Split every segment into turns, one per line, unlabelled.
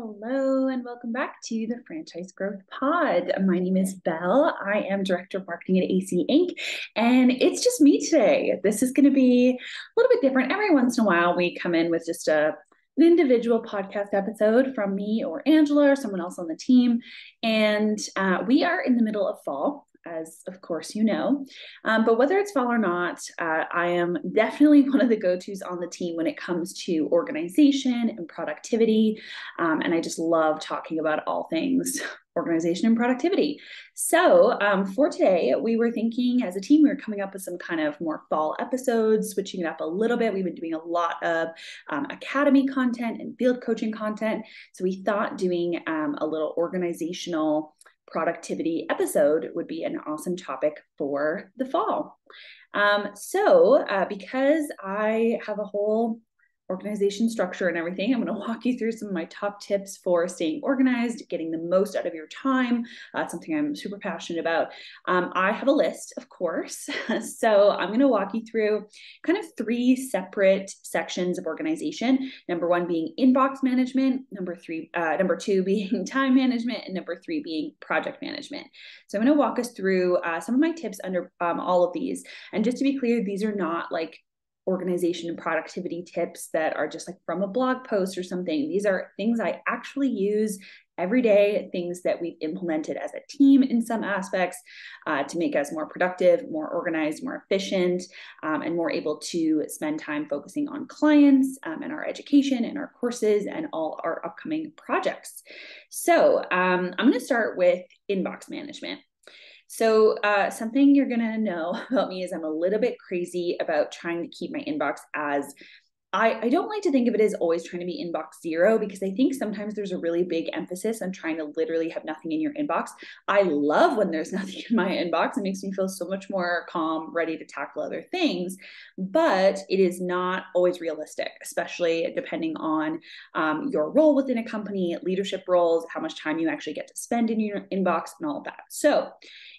Hello and welcome back to the Franchise Growth Pod. My name is Belle. I am Director of Marketing at AC Inc. And it's just me today. This is going to be a little bit different. Every once in a while, we come in with just an individual podcast episode from me or Angela or someone else on the team. And we are in the middle of fall, as of course you know. But whether it's fall or not, I am definitely one of the go-tos on the team when it comes to organization and productivity. And I just love talking about all things organization and productivity. So for today, we were thinking as a team, we were coming up with some kind of more fall episodes, switching it up a little bit. We've been doing a lot of academy content and field coaching content. So we thought doing a little organizational productivity episode would be an awesome topic for the fall. Because I have a whole organization structure and everything, I'm going to walk you through some of my top tips for staying organized, getting the most out of your time. It's something I'm super passionate about. I have a list, of course. So I'm going to walk you through kind of three separate sections of organization. Number one being inbox management, number two being time management, and number three being project management. So I'm going to walk us through some of my tips under all of these. And just to be clear, these are not like organization and productivity tips that are just like from a blog post or something. These are things I actually use every day, things that we've implemented as a team in some aspects to make us more productive, more organized, more efficient, and more able to spend time focusing on clients and our education and our courses and all our upcoming projects. So I'm going to start with inbox management. So something you're going to know about me is I'm a little bit crazy about trying to keep my inbox as I don't like to think of it as always trying to be inbox zero, because I think sometimes there's a really big emphasis on trying to literally have nothing in your inbox. I love when there's nothing in my inbox. It makes me feel so much more calm, ready to tackle other things. But it is not always realistic, especially depending on your role within a company, leadership roles, how much time you actually get to spend in your inbox and all of that. So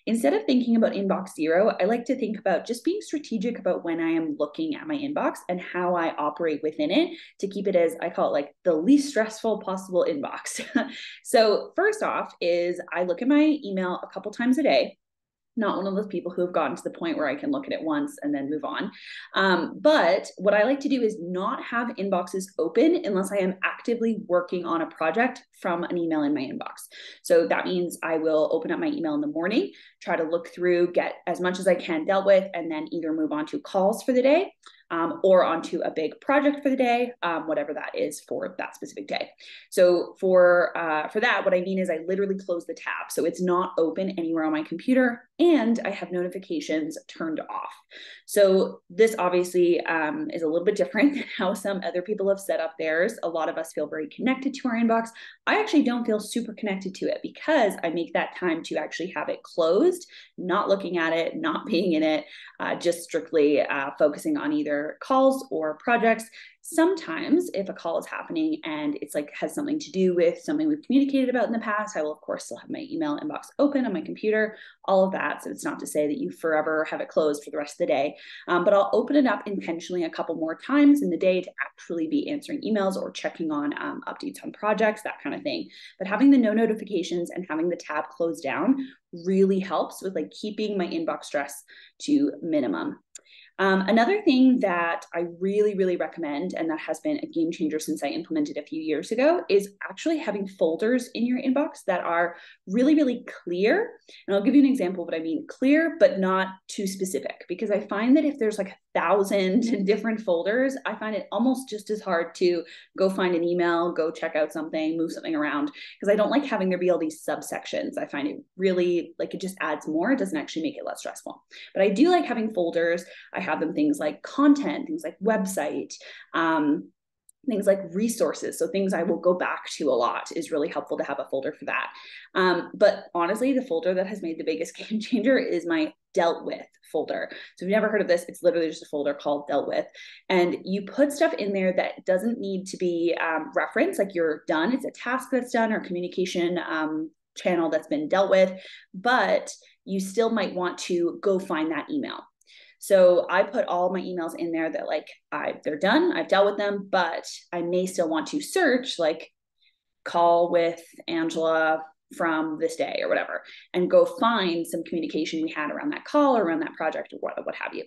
instead of thinking about inbox zero, I like to think about just being strategic about when I am looking at my inbox and how I operate within it to keep it as, I call it like the least stressful possible inbox. So first off is I look at my email a couple times a day. Not one of those people who have gotten to the point where I can look at it once and then move on. But what I like to do is not have inboxes open unless I am actively working on a project from an email in my inbox. So that means I will open up my email in the morning, try to look through, get as much as I can dealt with, and then either move on to calls for the day or onto a big project for the day, whatever that is for that specific day. So for that, what I mean is I literally close the tab. So it's not open anywhere on my computer and I have notifications turned off. So this obviously is a little bit different than how some other people have set up theirs. A lot of us feel very connected to our inbox. I actually don't feel super connected to it because I make that time to actually have it closed, not looking at it, not being in it, just strictly focusing on either calls or projects. Sometimes if a call is happening and it's like has something to do with something we've communicated about in the past, I will of course still have my email inbox open on my computer, all of that. So it's not to say that you forever have it closed for the rest of the day, but I'll open it up intentionally a couple more times in the day to actually be answering emails or checking on updates on projects, that kind of thing. But having the no notifications and having the tab closed down really helps with like keeping my inbox stress to minimum. Another thing that I really, really recommend, and that has been a game changer since I implemented a few years ago, is actually having folders in your inbox that are really, really clear. And I'll give you an example of what I mean. Clear, but not too specific, because I find that if there's like 1,000 different folders, I find it almost just as hard to go find an email, go check out something, move something around, because I don't like having there be all these subsections. I find it really like it just adds more. It doesn't actually make it less stressful. But I do like having folders. I have them things like content, things like website, things like resources. So things I will go back to a lot is really helpful to have a folder for that. But honestly, the folder that has made the biggest game changer is my dealt with folder. So if you've never heard of this, it's literally just a folder called dealt with. And you put stuff in there that doesn't need to be referenced, like you're done. It's a task that's done or communication channel that's been dealt with, but you still might want to go find that email. So I put all my emails in there that like they're done, I've dealt with them, but I may still want to search like call with Angela from this day or whatever, and go find some communication we had around that call or around that project or what have you.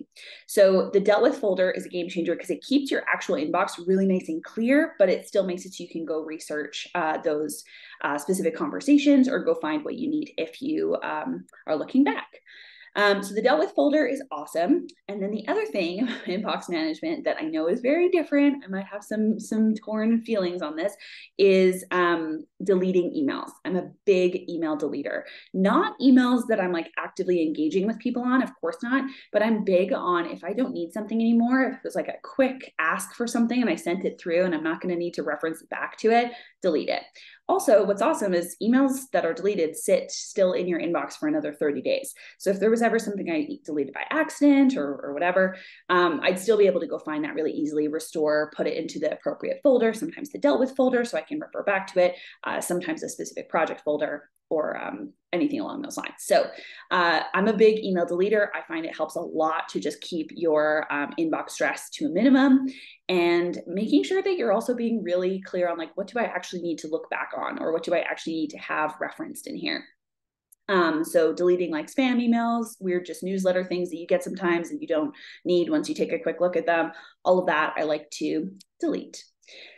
So the dealt with folder is a game changer because it keeps your actual inbox really nice and clear, but it still makes it so you can go research those specific conversations or go find what you need if you are looking back. So the dealt with folder is awesome. And then the other thing, inbox management, that I know is very different, I might have some torn feelings on this, is deleting emails. I'm a big email deleter. Not emails that I'm like actively engaging with people on, of course not, but I'm big on if I don't need something anymore, if it was like a quick ask for something and I sent it through and I'm not going to need to reference back to it, delete it. Also, what's awesome is emails that are deleted sit still in your inbox for another 30 days. So if there was ever something I deleted by accident or whatever, I'd still be able to go find that really easily, restore, put it into the appropriate folder, sometimes the dealt with folder, so I can refer back to it, sometimes a specific project folder, or anything along those lines. So I'm a big email deleter. I find it helps a lot to just keep your inbox stress to a minimum, and making sure that you're also being really clear on like, what do I actually need to look back on, or what do I actually need to have referenced in here. So deleting like spam emails, weird just newsletter things that you get sometimes and you don't need once you take a quick look at them, all of that I like to delete.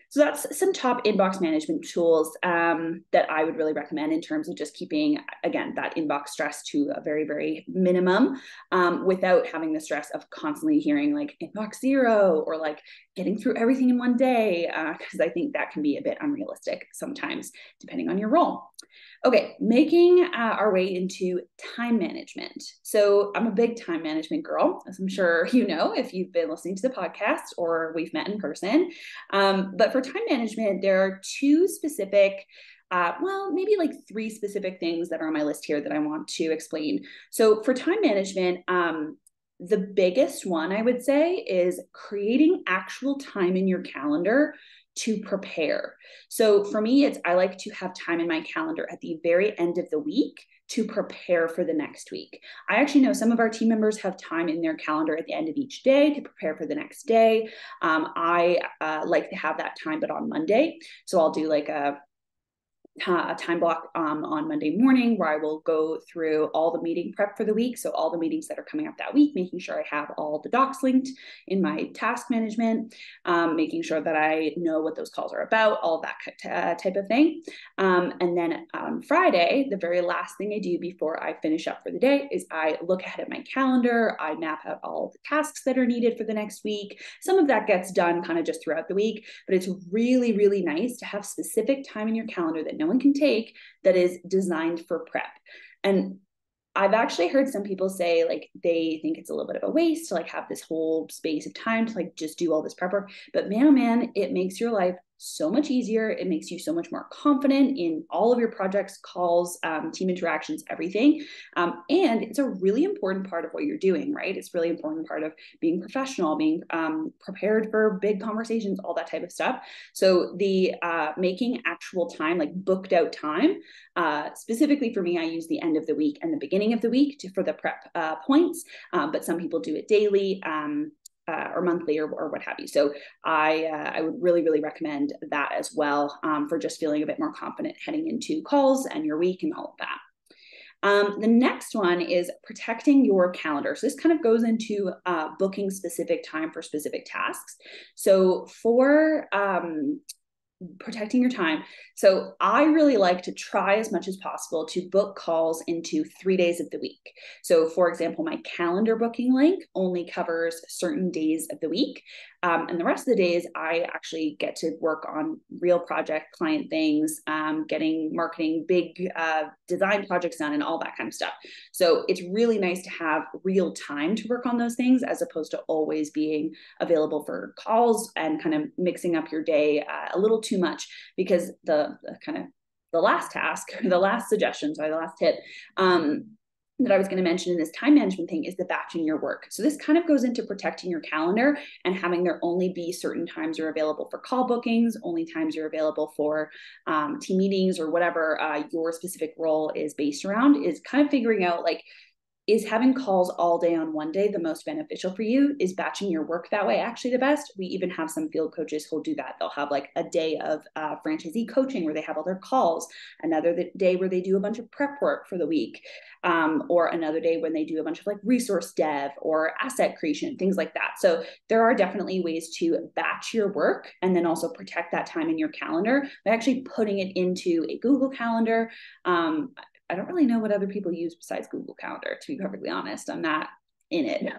So that's some top inbox management tools that I would really recommend in terms of just keeping, again, that inbox stress to a very, very minimum without having the stress of constantly hearing like inbox zero or like getting through everything in one day, because I think that can be a bit unrealistic sometimes, depending on your role. Okay, making our way into time management. So I'm a big time management girl, as I'm sure you know if you've been listening to the podcast or we've met in person. But for time management, there are two specific, well, maybe like three specific things that are on my list here that I want to explain. So for time management, the biggest one I would say is creating actual time in your calendar to prepare. So for me, I like to have time in my calendar at the very end of the week to prepare for the next week. I actually know some of our team members have time in their calendar at the end of each day to prepare for the next day. I like to have that time, but on Monday. So I'll do like a time block on Monday morning where I will go through all the meeting prep for the week. So all the meetings that are coming up that week, making sure I have all the docs linked in my task management, making sure that I know what those calls are about, all that type of thing. And then on Friday, the very last thing I do before I finish up for the day is I look ahead at my calendar. I map out all the tasks that are needed for the next week. Some of that gets done kind of just throughout the week, but it's really, really nice to have specific time in your calendar that no one can take that is designed for prep. And I've actually heard some people say like they think it's a little bit of a waste to like have this whole space of time to like just do all this prep work. But man, oh man, it makes your life so much easier. It makes you so much more confident in all of your projects, calls, team interactions, everything. And it's a really important part of what you're doing, right? It's really important part of being professional, being prepared for big conversations, all that type of stuff. So the making actual time, like booked out time, specifically for me, I use the end of the week and the beginning of the week for the prep points, but some people do it daily. Or monthly or what have you. So I would really, really recommend that as well for just feeling a bit more confident heading into calls and your week and all of that. The next one is protecting your calendar. So this kind of goes into booking specific time for specific tasks. So for protecting your time. So I really like to try as much as possible to book calls into 3 days of the week. So for example, my calendar booking link only covers certain days of the week. And the rest of the days, I actually get to work on real project client things, getting marketing, big design projects done and all that kind of stuff. So it's really nice to have real time to work on those things as opposed to always being available for calls and kind of mixing up your day a little too much, because the kind of the last task, the last suggestion, sorry, the last tip that I was going to mention in this time management thing is the batching your work. So this kind of goes into protecting your calendar and having there only be certain times you're available for call bookings, only times you're available for team meetings or whatever your specific role is based around, is kind of figuring out like, Is having calls all day on one day the most beneficial for you? Is batching your work that way actually the best? We even have some field coaches who'll do that. They'll have like a day of franchisee coaching where they have all their calls, another day where they do a bunch of prep work for the week, or another day when they do a bunch of like resource dev or asset creation, things like that. So there are definitely ways to batch your work and then also protect that time in your calendar by actually putting it into a Google Calendar. I don't really know what other people use besides Google Calendar, to be perfectly honest. I'm not in it.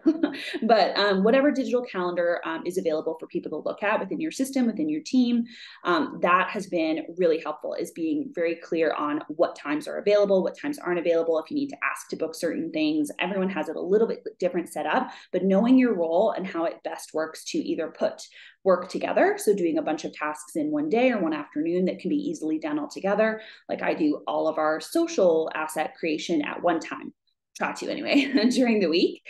But whatever digital calendar is available for people to look at within your system, within your team, that has been really helpful, is being very clear on what times are available, what times aren't available, if you need to ask to book certain things. Everyone has it a little bit different setup, but knowing your role and how it best works to either put work together, so doing a bunch of tasks in one day or one afternoon that can be easily done all together. Like I do all of our social asset creation at one time, try to anyway, during the week,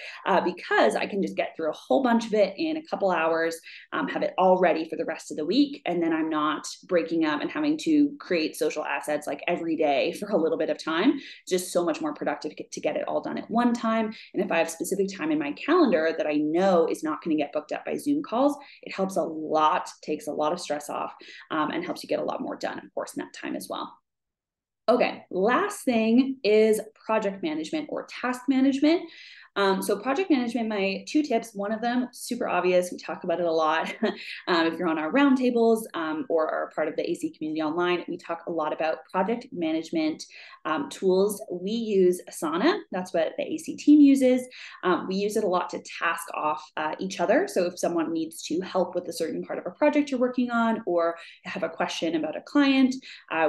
because I can just get through a whole bunch of it in a couple hours, have it all ready for the rest of the week. And then I'm not breaking up and having to create social assets like every day for a little bit of time. Just so much more productive to get it all done at one time. And if I have specific time in my calendar that I know is not going to get booked up by Zoom calls, it helps a lot, takes a lot of stress off, and helps you get a lot more done, of course, in that time as well. Okay, last thing is project management or task management. So project management, my two tips, one of them, super obvious, we talk about it a lot. If you're on our roundtables or are part of the AC community online, we talk a lot about project management tools. We use Asana, that's what the AC team uses. We use it a lot to task off each other. So if someone needs to help with a certain part of a project you're working on, or have a question about a client,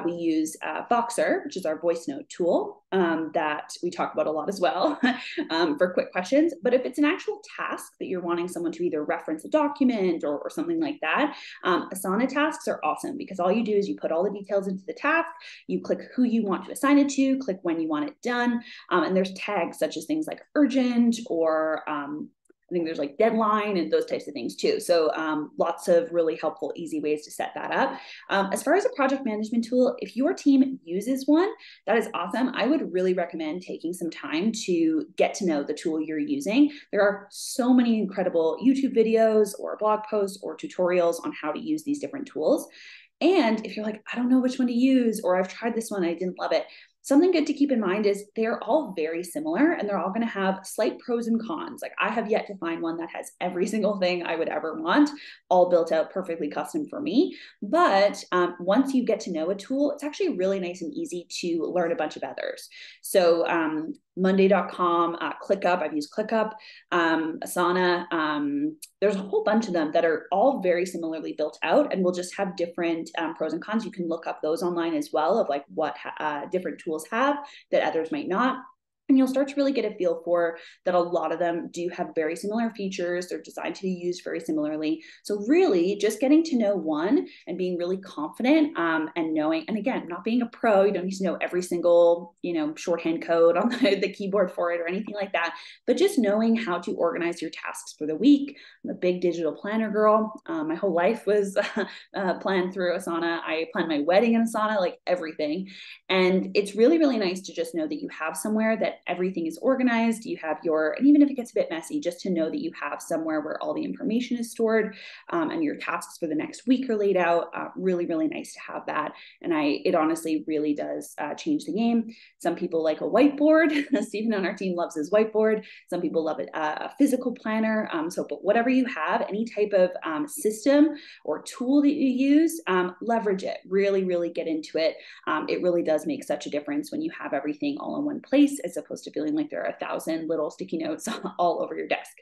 we use Boxer, which is our voice note tool that we talk about a lot as well for quick questions. But if it's an actual task that you're wanting someone to either reference a document or something like that, Asana tasks are awesome, because all you do is you put all the details into the task, you click who you want to assign it to, click when you want it done, and there's tags such as things like urgent or I think there's like deadline and those types of things too. So lots of really helpful, easy ways to set that up. As far as a project management tool, if your team uses one, that is awesome. I would really recommend taking some time to get to know the tool you're using. There are so many incredible YouTube videos or blog posts or tutorials on how to use these different tools. And if you're like, I don't know which one to use, or I've tried this one, I didn't love it, something good to keep in mind is they're all very similar and they're all going to have slight pros and cons. Like I have yet to find one that has every single thing I would ever want, all built out perfectly custom for me. But once you get to know a tool, it's actually really nice and easy to learn a bunch of others. So Monday.com, ClickUp, I've used ClickUp, Asana, there's a whole bunch of them that are all very similarly built out and will just have different pros and cons. You can look up those online as well, of like what different tools have that others might not. And you'll start to really get a feel for that a lot of them do have very similar features. They're designed to be used very similarly. So really just getting to know one and being really confident and knowing, and again, not being a pro, you don't need to know every single, shorthand code on the keyboard for it or anything like that, but just knowing how to organize your tasks for the week. I'm a big digital planner girl. My whole life was planned through Asana. I planned my wedding in Asana, like everything. And it's really, really nice to just know that you have somewhere that everything is organized. You have and even if it gets a bit messy, just to know that you have somewhere where all the information is stored and your tasks for the next week are laid out. Really, really nice to have that. And it honestly really does change the game. Some people like a whiteboard. Stephen on our team loves his whiteboard. Some people love it, a physical planner. But whatever you have, any type of system or tool that you use, leverage it. Really, really get into it. It really does make such a difference when you have everything all in one place, as opposed to feeling like there are 1,000 little sticky notes all over your desk.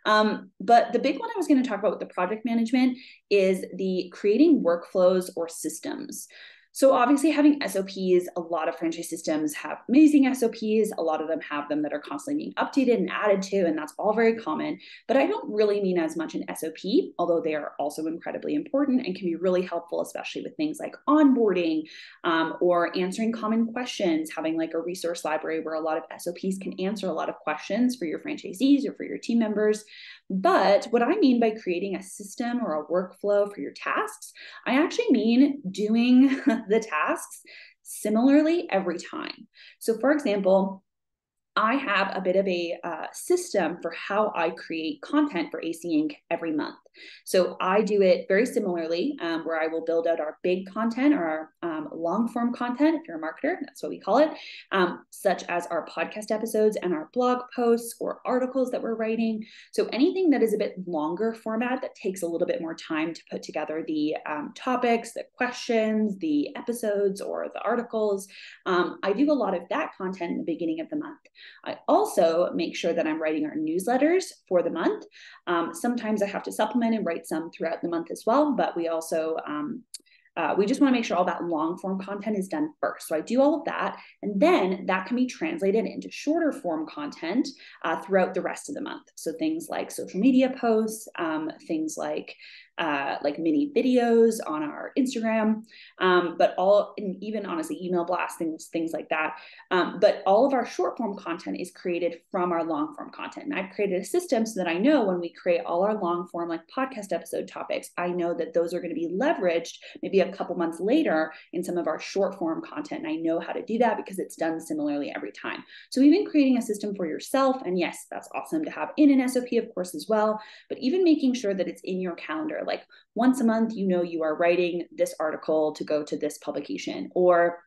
But the big one I was going to talk about with the project management is the creating workflows or systems. So obviously having SOPs, a lot of franchise systems have amazing SOPs. A lot of them have them that are constantly being updated and added to, and that's all very common. But I don't really mean as much an SOP, although they are also incredibly important and can be really helpful, especially with things like onboarding or answering common questions, having like a resource library where a lot of SOPs can answer a lot of questions for your franchisees or for your team members. But what I mean by creating a system or a workflow for your tasks, I actually mean doing the tasks similarly every time. So for example, I have a bit of a system for how I create content for AC Inc. every month. So I do it very similarly, where I will build out our big content or our long form content. If you're a marketer, that's what we call it, such as our podcast episodes and our blog posts or articles that we're writing. So anything that is a bit longer format that takes a little bit more time to put together the topics, the questions, the episodes, or the articles. I do a lot of that content in the beginning of the month. I also make sure that I'm writing our newsletters for the month. Sometimes I have to supplement and write some throughout the month as well, but we also we just want to make sure all that long form content is done first. So I do all of that, and then that can be translated into shorter form content throughout the rest of the month. So things like social media posts, things like mini videos on our Instagram, but all, and even honestly, email blasts, things like that. But all of our short form content is created from our long form content. And I've created a system so that I know when we create all our long form, like podcast episode topics, I know that those are going to be leveraged maybe a couple months later in some of our short form content. And I know how to do that because it's done similarly every time. So even creating a system for yourself, and yes, that's awesome to have in an SOP, of course, as well, but even making sure that it's in your calendar. Like once a month, you know, you are writing this article to go to this publication, or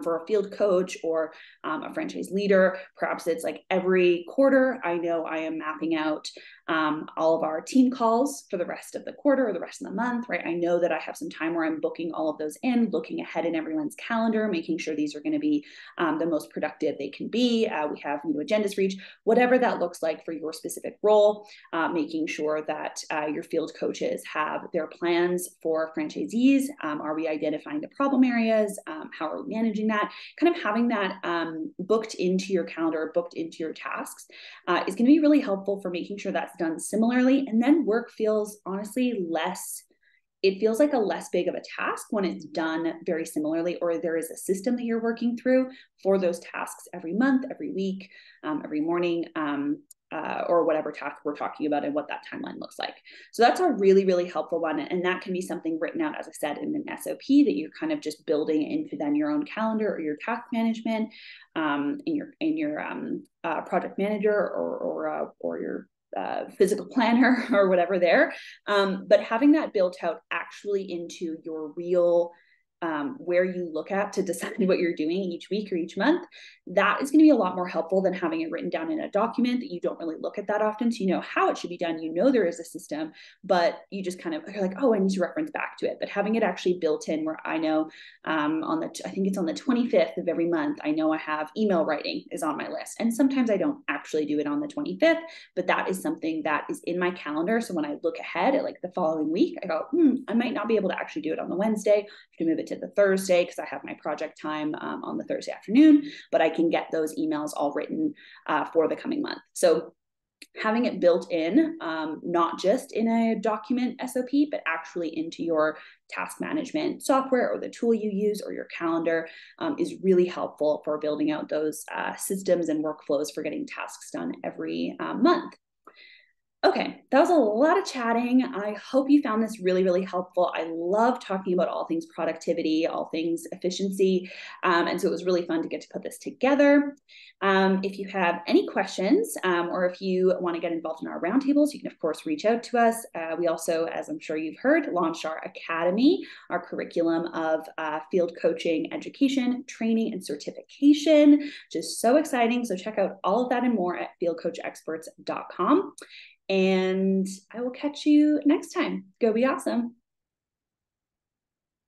for a field coach or a franchise leader, perhaps it's like every quarter, I know I am mapping out all of our team calls for the rest of the quarter or the rest of the month, right? I know that I have some time where I'm booking all of those in, looking ahead in everyone's calendar, making sure these are going to be the most productive they can be. We have new agendas for each, whatever that looks like for your specific role, making sure that your field coaches have their plans for franchisees. Are we identifying the problem areas? How are we managing that? Kind of having that booked into your calendar, booked into your tasks is going to be really helpful for making sure that's done similarly. And then work feels honestly less, it feels like a less big of a task when it's done very similarly, or there is a system that you're working through for those tasks every month, every week, every morning, or whatever task we're talking about and what that timeline looks like. So that's a really, really helpful one. And that can be something written out, as I said, in an SOP that you're kind of just building into then your own calendar or your task management, in your project manager or your physical planner or whatever there. But having that built out actually into your real where you look at to decide what you're doing each week or each month, that is going to be a lot more helpful than having it written down in a document that you don't really look at that often. So you know how it should be done, you know there is a system, but you just kind of are like, oh, I need to reference back to it. But having it actually built in, where I know I think it's on the 25th of every month, I know I have email writing is on my list. And sometimes I don't actually do it on the 25th, but that is something that is in my calendar. So when I look ahead at like the following week, I go, I might not be able to actually do it on the Wednesday. I have to move it to the Thursday because I have my project time on the Thursday afternoon, but I can get those emails all written for the coming month. So having it built in, not just in a document SOP, but actually into your task management software or the tool you use or your calendar is really helpful for building out those systems and workflows for getting tasks done every month. Okay, that was a lot of chatting. I hope you found this really, really helpful. I love talking about all things productivity, all things efficiency. And so it was really fun to get to put this together. If you have any questions or if you want to get involved in our roundtables, you can, of course, reach out to us. We also, as I'm sure you've heard, launched our academy, our curriculum of field coaching, education, training, and certification, which is so exciting. So check out all of that and more at fieldcoachexperts.com. And I will catch you next time. Go be awesome.